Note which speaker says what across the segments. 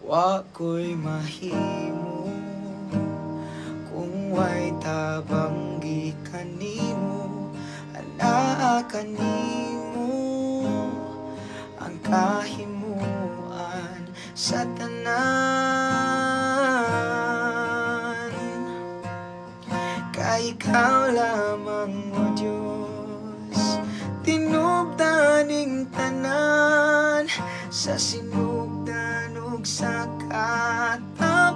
Speaker 1: Wa ko'y mahimo kung way tabang gikanimo. Anaa kanimo ang kahimuan sa tanan. Kay ikaw lamang, O Diyos, tinubdaning tanan sa sinugdan ug sa katapusan.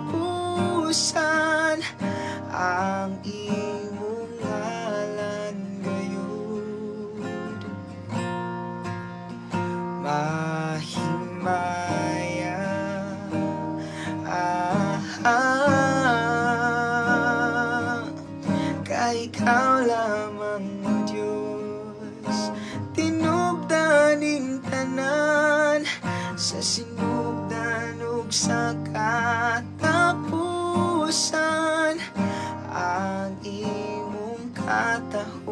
Speaker 1: Ang imong ngalan gayud mahimaya. Kay ikaw lamang, O Diyos, tinubdaning tanan sa sinugdan ug sa katapusan. Ang imong katahusran